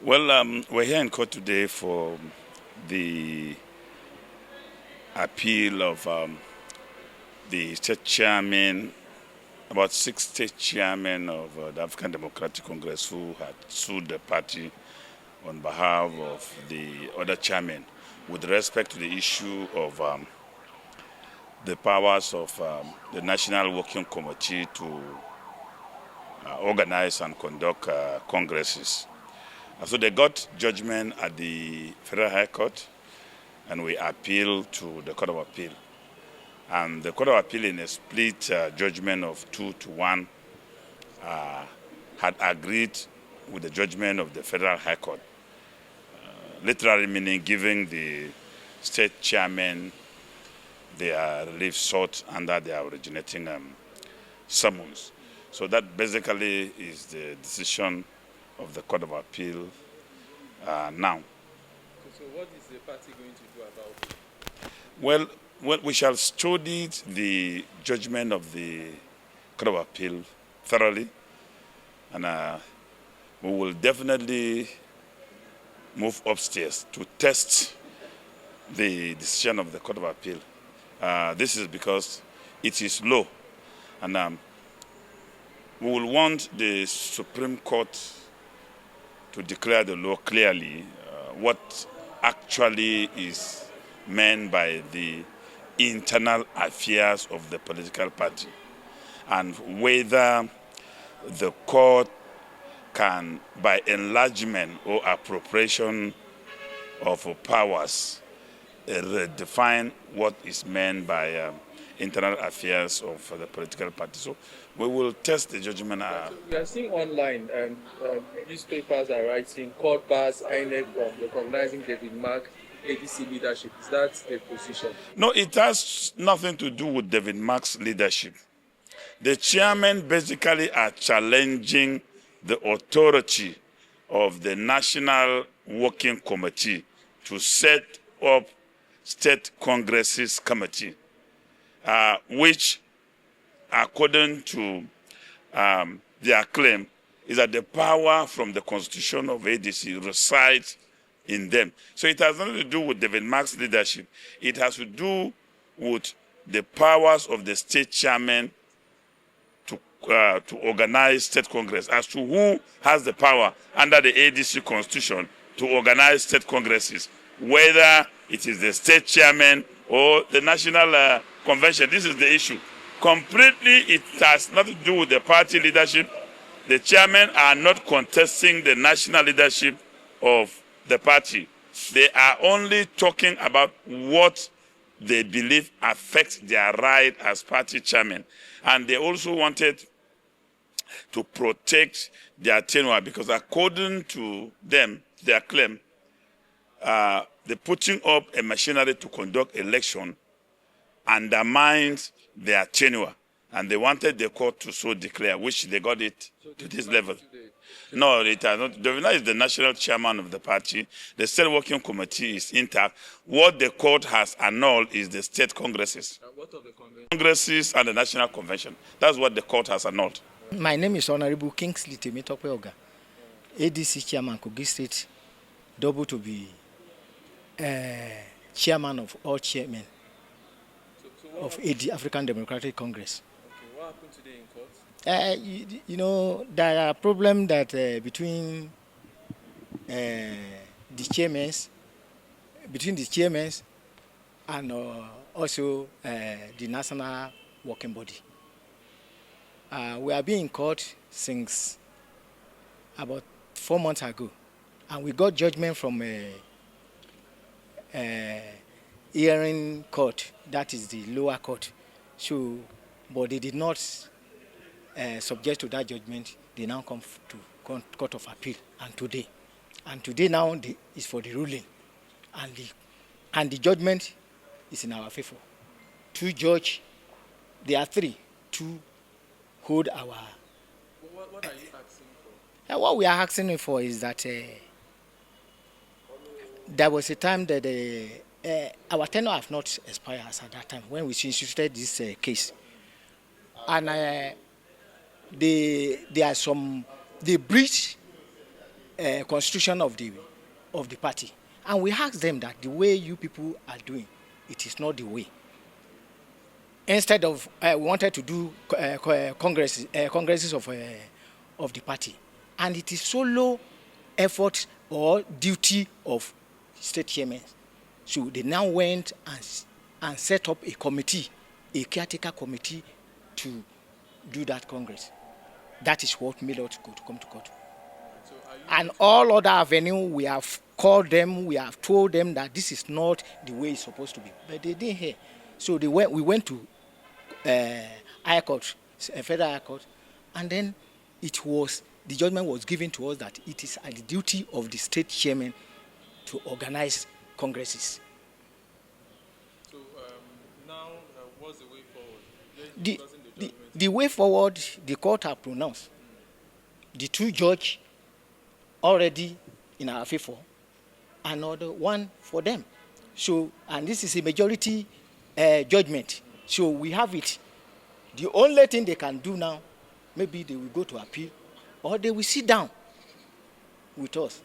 Well, we're here in court today for the appeal of the state chairman, about 6 state chairmen of the African Democratic Congress who had sued the party on behalf of the other chairmen with respect to the issue of the powers of the National Working Committee to organize and conduct congresses. So they got judgment at the Federal High Court, and we appealed to the Court of Appeal. And the Court of Appeal, in a split judgment of 2-1, had agreed with the judgment of the Federal High Court, literally meaning giving the state chairman their relief sought under their originating summons. So that basically is the decision of the Court of Appeal now. So what is the party going to do about it? Well, we shall study the judgment of the Court of Appeal thoroughly, and we will definitely move upstairs to test the decision of the Court of Appeal. This is because it is law, and we will want the Supreme Court to declare the law clearly, what actually is meant by the internal affairs of the political party, and whether the court can, by enlargement or appropriation of powers, redefine what is meant by internal affairs of the political party. So we will test the judgment. We are seeing online newspapers are writing court bars INEC from recognizing David Mark ADC leadership. Is that the position? No, it has nothing to do with David Mark's leadership. The chairmen basically are challenging the authority of the National Working Committee to set up State Congresses Committee, which, according to their claim, is that the power from the constitution of ADC resides in them. So it has nothing to do with David Mark's leadership. It has to do with the powers of the state chairman to organize state congress, as to who has the power under the ADC constitution to organize state congresses, whether it is the state chairman or the national convention. This is the issue. Completely, it has nothing to do with the party leadership. The chairmen are not contesting the national leadership of the party. They are only talking about what they believe affects their right as party chairman. And they also wanted to protect their tenure because, according to them, their claim, the putting up a machinery to conduct election undermines their tenure, and they wanted the court to so declare, which they got it to this level. No, it has not. Davina is the national chairman of the party. The state working committee is intact. What the court has annulled is the state congresses. What of the convention? Congresses and the national convention. That's what the court has annulled. My name is Honorable Kingsley ADC chairman, Kogi State, double to be chairman of all chairmen of AD, African Democratic Congress. Okay, what happened today in court? You know, there are problems that between the chairmen and also the national working body. We have been in court since about 4 months ago, and we got judgment from hearing court, that is the lower court. So, but they did not subject to that judgment. They now come to Court of Appeal, and today now is for the ruling, and the judgment is in our favor. 2 judges, there are 3, 2 hold our. What are you asking for? What we are asking for is that there was a time that our tenure have not expired as at that time when we instituted this case, and they breached constitution of the party, and we asked them that the way you people are doing, it is not the way. Instead of we wanted to do congresses of the party, and it is solo effort or duty of state chairmen. So they now went and set up a committee, a caretaker committee, to do that congress. That is what made us to come to court. So and all other avenue, we have called them, we have told them that this is not the way it's supposed to be, but they didn't hear. So we went to high court, federal high court, and then the judgment was given to us that it is at the duty of the state chairman to organize congresses. So now, what's the way forward? The way forward, the court have pronounced. The two judges already in our favor, another one for them. So, and this is a majority judgment. So we have it. The only thing they can do now, maybe they will go to appeal, or they will sit down with us.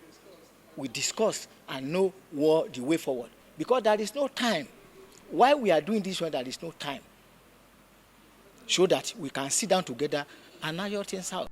We discuss and know what the way forward. Because there is no time. While we are doing this one, there is no time. So that we can sit down together and iron things out.